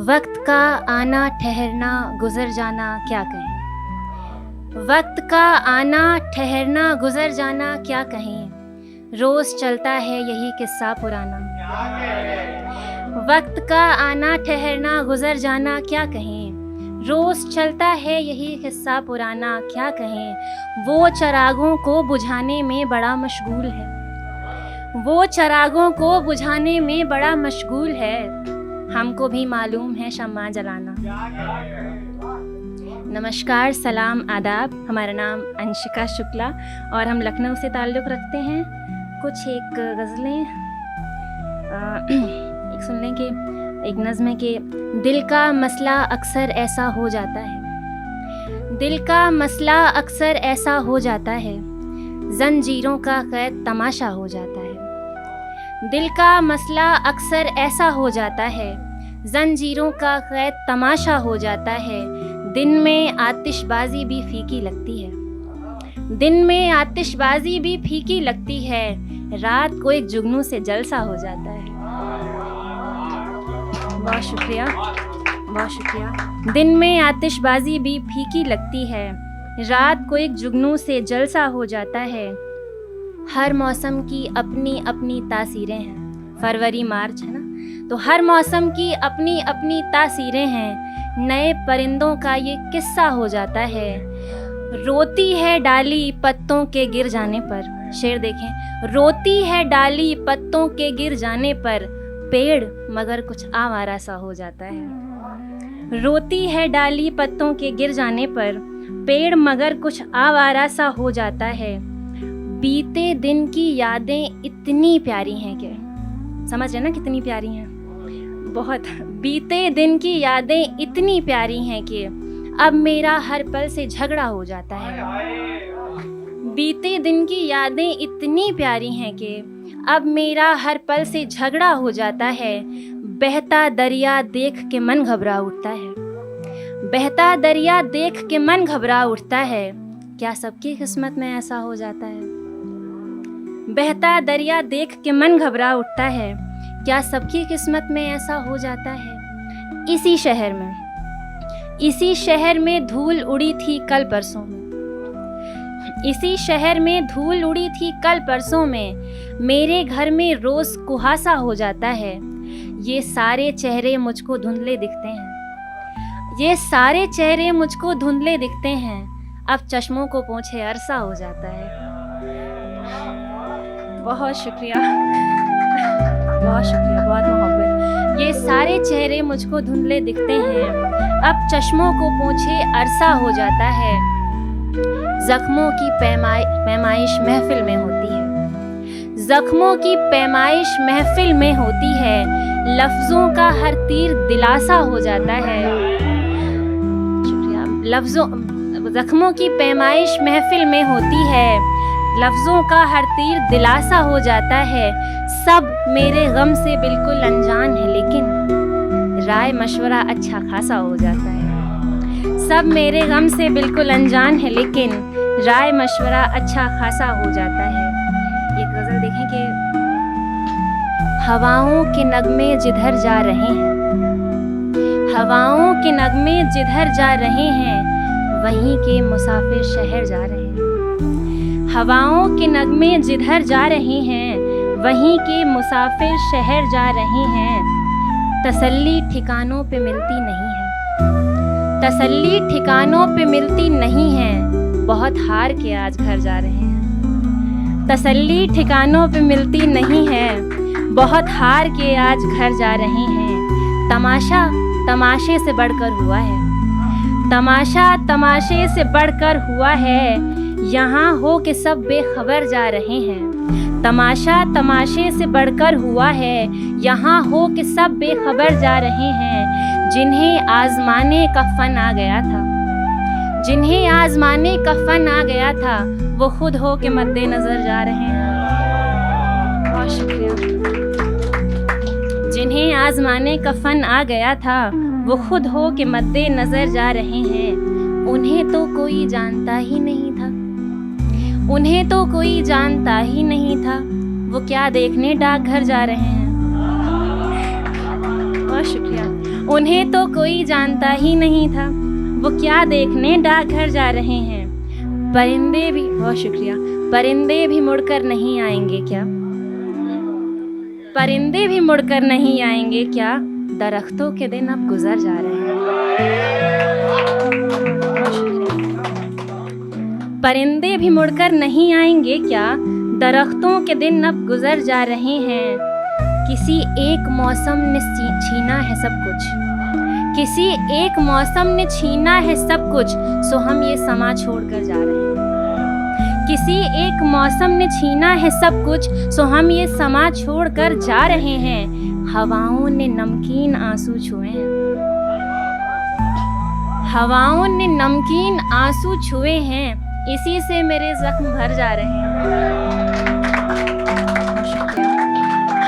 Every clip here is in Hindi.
वक्त का आना ठहरना गुजर जाना क्या कहें। वक्त का आना ठहरना गुजर जाना क्या कहें। रोज चलता है यही किस्सा पुराना। वक्त का आना ठहरना गुजर जाना क्या कहें। रोज चलता है यही किस्सा पुराना क्या कहें। वो चिरागों को बुझाने में बड़ा मशगूल है। वो चिरागों को बुझाने में बड़ा मशगूल है। हमको भी मालूम है शम्मा जलाना। नमस्कार, सलाम, आदाब। हमारा नाम अंशिका शुक्ला और हम लखनऊ से ताल्लुक़ रखते हैं। कुछ एक गज़लें एक सुन लें कि एक नज़्म है कि दिल का मसला अक्सर ऐसा हो जाता है। दिल का मसला अक्सर ऐसा हो जाता है। ज़ंजीरों का क़ैद तमाशा हो जाता है। दिल का मसला अक्सर ऐसा हो जाता है। ज़ंजीरों का क़ैद तमाशा हो जाता है। दिन में आतिशबाज़ी भी फीकी लगती है। दिन में आतिशबाज़ी भी फीकी लगती है। रात को एक जुगनू से जलसा हो जाता है। बहुत शुक्रिया, बहुत शुक्रिया। दिन में आतिशबाज़ी भी फीकी लगती है। रात को एक जुगनू से जलसा हो जाता है। हर मौसम की अपनी अपनी तासीरें हैं। फरवरी मार्च है ना, तो हर मौसम की अपनी अपनी तासीरें हैं। नए परिंदों का ये किस्सा हो जाता है। रोती है डाली पत्तों के गिर जाने पर। शेर देखें, रोती है डाली पत्तों के गिर जाने पर। पेड़ मगर कुछ आवारा सा हो जाता है। रोती है डाली पत्तों के गिर जाने पर। पेड़ मगर कुछ आवारा सा हो जाता है। बीते दिन की यादें इतनी प्यारी हैं कि समझ रहे ना कितनी प्यारी हैं। बहुत। बीते दिन की यादें इतनी प्यारी हैं कि अब मेरा हर पल से झगड़ा हो जाता है। बीते दिन की यादें इतनी प्यारी हैं कि अब मेरा हर पल से झगड़ा हो जाता है। बहता दरिया देख के मन घबरा उठता है। बहता दरिया देख के मन घबरा उठता है। क्या सबकी किस्मत में ऐसा हो जाता है। बहता दरिया देख के मन घबरा उठता है। क्या सबकी किस्मत में ऐसा हो जाता है। इसी शहर में धूल उड़ी थी कल परसों में। इसी शहर में धूल उड़ी थी कल परसों में। मेरे घर में रोज कुहासा हो जाता है। ये सारे चेहरे मुझको धुंधले दिखते हैं। ये सारे चेहरे मुझको धुंधले दिखते हैं। अब चश्मों को पोंछे अरसा हो जाता है। बहुत शुक्रिया, बहुत शुक्रिया, बहुत मोहब्बत। ये सारे चेहरे मुझको धुंधले दिखते हैं। अब चश्मों को पोंछे अरसा हो जाता है। जख्मों की पैमाइश महफिल में होती है। जख्मों की पैमाइश महफिल में होती है। लफ्ज़ों का हर तीर दिलासा हो जाता है। शुक्रिया। जख्मों की पैमाइश महफिल में होती है। लफ्ज़ों का हर तीर दिलासा हो जाता है। सब मेरे गम से बिल्कुल अनजान है लेकिन राय मशवरा अच्छा खासा हो जाता है। सब मेरे गम से बिल्कुल अनजान है लेकिन राय मशवरा अच्छा खासा हो जाता है। ये गज़ल देखें कि हवाओं के नगमे जिधर जा रहे हैं। हवाओं के नगमे जिधर जा रहे हैं वहीं के मुसाफिर शहर जा रहे हैं। हवाओं के नगमे जिधर जा रहे हैं वहीं के मुसाफिर शहर जा रहे हैं। तसल्ली ठिकानों पे मिलती नहीं है। तसल्ली ठिकानों पे मिलती नहीं है। बहुत हार के आज घर जा रहे हैं। तसल्ली ठिकानों पे मिलती नहीं है। बहुत हार के आज घर जा रहे हैं। तमाशा तमाशे से बढ़कर हुआ है। तमाशा तमाशे से बढ़कर हुआ है। यहाँ हो के सब बेखबर जा रहे हैं। तमाशा तमाशे से बढ़कर हुआ है। यहाँ हो के सब बेखबर जा रहे हैं। जिन्हें आजमाने का फन आ गया था। जिन्हें आजमाने का फन आ गया था वो खुद हो के मद्देनजर जा रहे हैं। बहुत शुक्रिया। जिन्हें आजमाने का फन आ गया था वो खुद हो के मद्देनजर जा रहे हैं। उन्हें तो कोई जानता ही नहीं था। उन्हें तो कोई जानता ही नहीं था। वो क्या देखने डाकघर जा रहे हैं। बहुत शुक्रिया। उन्हें तो कोई जानता ही नहीं था, वो क्या देखने डाकघर जा रहे हैं। परिंदे भी, बहुत शुक्रिया, परिंदे भी मुड़कर नहीं आएंगे क्या? परिंदे भी मुड़कर नहीं आएंगे क्या? दरख्तों के दिन अब गुजर जा रहे हैं। परिंदे भी मुड़कर नहीं आएंगे क्या? दरख्तों के दिन अब गुजर जा रहे हैं। किसी एक मौसम ने छीना है सब कुछ, किसी एक मौसम ने छीना है सब कुछ, सो हम ये समा छोड़ कर जा रहे हैं। किसी एक मौसम ने छीना है सब कुछ, सो हम ये समा छोड़ कर जा रहे हैं। हवाओं ने नमकीन आंसू छुए हैं, हवाओं ने नमकीन आंसू छुए हैं, इसी से मेरे जख्म भर जा रहे हैं।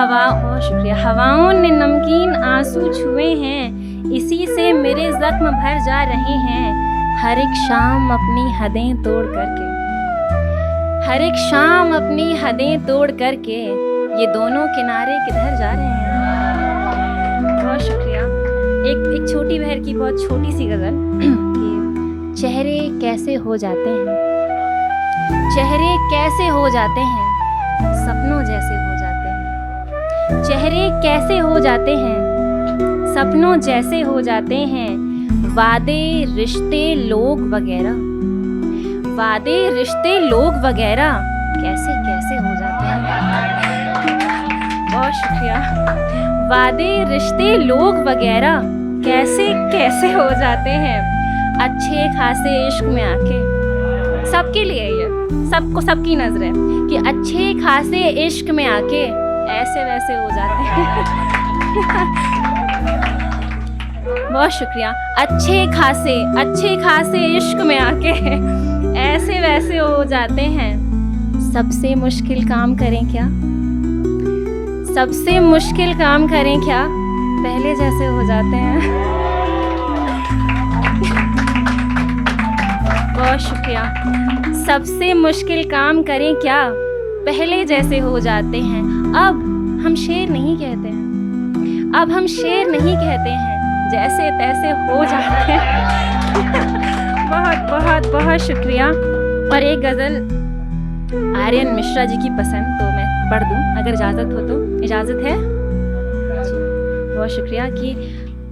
बहुत शुक्रिया। हवाओं ने नमकीन आंसू छुए हैं, इसी से मेरे जख्म भर जा रहे हैं। हर एक शाम अपनी हदें तोड़ करके, हर एक शाम अपनी हदें तोड़ करके, ये दोनों किनारे किधर जा रहे हैं। बहुत शुक्रिया। एक छोटी बहर की बहुत छोटी सी गज़ल कि चेहरे कैसे हो जाते हैं, चेहरे कैसे हो जाते हैं, सपनों जैसे हो जाते हैं। चेहरे कैसे हो जाते हैं, सपनों जैसे हो जाते हैं। वादे रिश्ते लोग वगैरह, वादे रिश्ते लोग वगैरह कैसे कैसे हो जाते हैं। बहुत शुक्रिया। वादे रिश्ते लोग वगैरह कैसे कैसे हो जाते हैं। अच्छे खासे इश्क में आके, सबके लिए ये, सबको सबकी नजर है कि अच्छे खासे इश्क में आके ऐसे वैसे हो जाते हैं। बहुत शुक्रिया। अच्छे खासे इश्क में आके ऐसे वैसे हो जाते हैं। सबसे मुश्किल काम करें क्या, सबसे मुश्किल काम करें क्या, पहले जैसे हो जाते हैं। बहुत शुक्रिया। सबसे मुश्किल काम करें क्या, पहले जैसे हो जाते हैं। अब हम शेर नहीं कहते हैं, अब हम शेर नहीं कहते हैं, जैसे तैसे हो जाते हैं। बहुत बहुत बहुत शुक्रिया। और एक गज़ल आर्यन मिश्रा जी की पसंद, तो मैं पढ़ दूं अगर इजाज़त हो तो। इजाज़त है? बहुत शुक्रिया। कि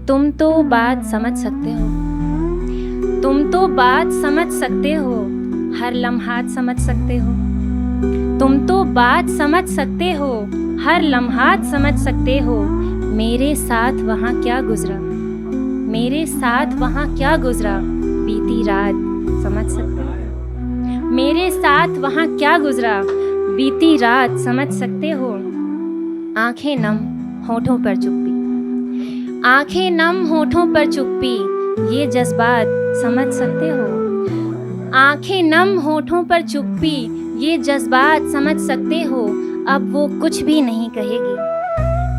तुम तो बात समझ सकते हो, तुम तो बात समझ सकते हो, हर लम्हात समझ सकते हो। तुम तो बात समझ सकते हो, हर लम्हात समझ सकते हो। मेरे साथ वहाँ क्या गुजरा, मेरे साथ वहाँ क्या गुजरा, बीती रात समझ सकते हो। मेरे साथ वहाँ क्या गुजरा, बीती रात समझ सकते हो। आंखें नम होठों पर चुप्पी, आंखें नम होठों पर चुप्पी, ये जज्बात समझ सकते हो। आंखें नम होठों पर चुप्पी, ये जज्बात समझ सकते हो। अब वो कुछ भी नहीं कहेगी,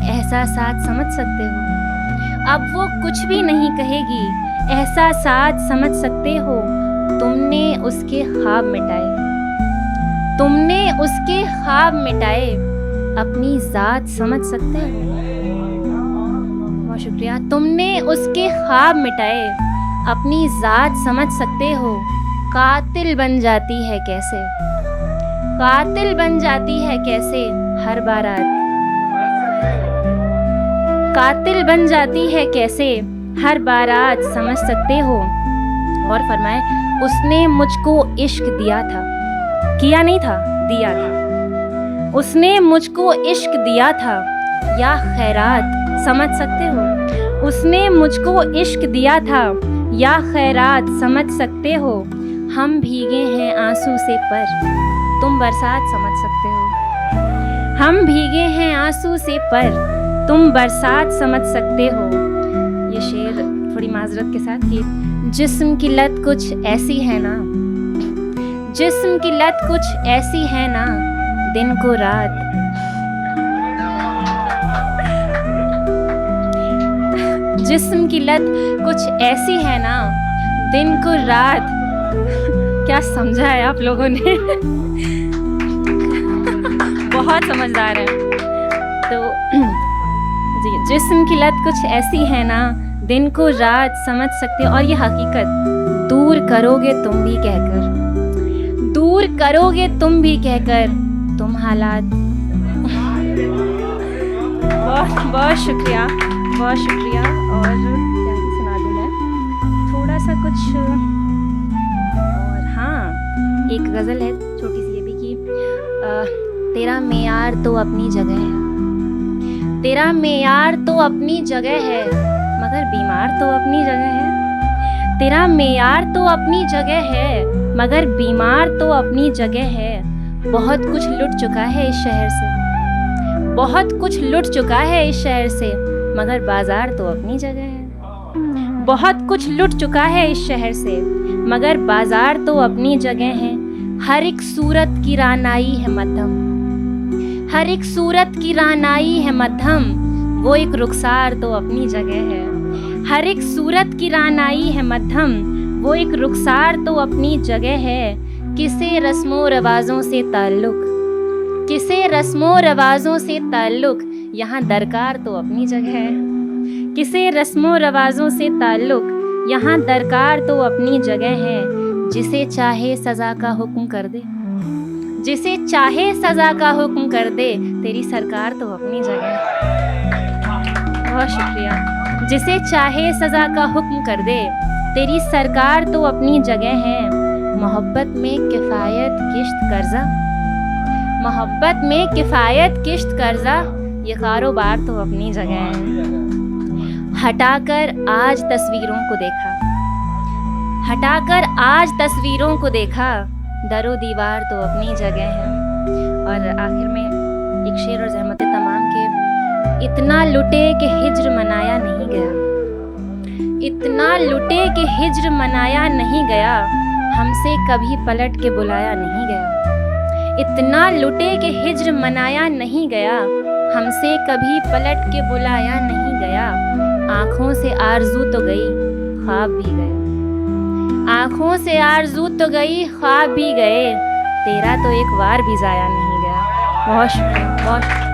एहसासात समझ सकते हो। अब वो कुछ भी नहीं कहेगी, एहसासात समझ सकते हो। तुमने उसके ख्वाब मिटाए, तुमने उसके ख्वाब मिटाए, अपनी ज़ात समझ सकते हो। बहुत शुक्रिया। तुमने उसके ख्वाब मिटाए, अपनी ज़ात समझ सकते हो। कातिल बन जाती है कैसे, कातिल बन जाती है कैसे हर बारात, कातिल बन जाती है कैसे हर बारात समझ सकते हो। और फरमाए, उसने मुझको इश्क दिया था, किया नहीं था, दिया था। उसने मुझको इश्क दिया था या खैरात समझ सकते हो। उसने मुझको इश्क दिया था या खैरात समझ सकते हो। हम भीगे हैं आंसू से पर तुम बरसात समझ सकते हो। हम भीगे हैं आंसू से पर तुम बरसात समझ सकते हो। ये शेर थोड़ी माजरत के साथ कि जिस्म की लत कुछ ऐसी है ना, जिस्म की लत कुछ ऐसी है ना, दिन को रात, जिस्म की लत कुछ ऐसी है ना, दिन को रात। क्या समझा है आप लोगों ने? बहुत समझदार है। तो जी, जिस्म की लत कुछ ऐसी है ना, दिन को रात समझ सकते और ये हकीकत दूर करोगे तुम भी कहकर, दूर करोगे तुम भी कहकर तुम हालात। बहुत बहुत शुक्रिया, बहुत शुक्रिया। और क्या ही सुना दूँ मैं, थोड़ा सा कुछ। और हाँ, एक गज़ल है छोटी सी ये भी कि तेरा मेयार तो अपनी जगह है, तेरा मेयार तो अपनी जगह है, मगर बीमार तो अपनी जगह है। तेरा मेयार तो अपनी जगह है, मगर बीमार तो अपनी जगह है। बहुत कुछ लुट चुका है इस शहर से, बहुत कुछ लुट चुका है इस शहर से, मगर बाजार तो अपनी जगह है। बहुत कुछ लुट चुका है इस शहर से, मगर बाजार तो अपनी जगह है। हर एक सूरत की रानाई है मध्यम, हर एक सूरत की रानाई है मध्यम, वो एक रुखसार तो अपनी जगह है। हर एक सूरत की रानाई है मध्यम, वो एक रुखसार तो अपनी जगह है। किसे रस्मों रवाज़ों से ताल्लुक, किसे रस्मों रवाज़ों से ताल्लुक, यहाँ दरकार तो अपनी जगह है। किसे रस्मों रवाज़ों से ताल्लुक, यहाँ दरकार तो अपनी जगह है। जिसे चाहे सज़ा का हुक्म कर दे, जिसे चाहे सज़ा का हुक्म कर दे, तेरी सरकार तो अपनी जगह है। बहुत शुक्रिया। जिसे चाहे सज़ा का हुक्म कर दे, तेरी सरकार तो अपनी जगह है। मोहब्बत में किफ़ायत किश्त कर्जा, मोहब्बत में किफ़ायत किश्त कर्जा, ये कारोबार तो अपनी जगह है। हटाकर आज तस्वीरों को देखा, हटाकर आज तस्वीरों को देखा, दरो दीवार तो अपनी जगह है। और आखिर में एक शेर और ज़हमत तमाम के, इतना लुटे कि हिज्र मनाया नहीं गया, इतना लुटे कि हिज्र मनाया नहीं गया, हमसे कभी पलट के बुलाया नहीं गया। इतना लुटे कि हिज्र मनाया नहीं गया, हमसे कभी पलट के बुलाया नहीं गया। आँखों से आरज़ू तो गई ख्वाब भी गए, आँखों से आरज़ू तो गई ख्वाब भी गए, तेरा तो एक बार भी ज़ाया नहीं गया। बहुत शुक्रिया, बहुत शुक्रिया।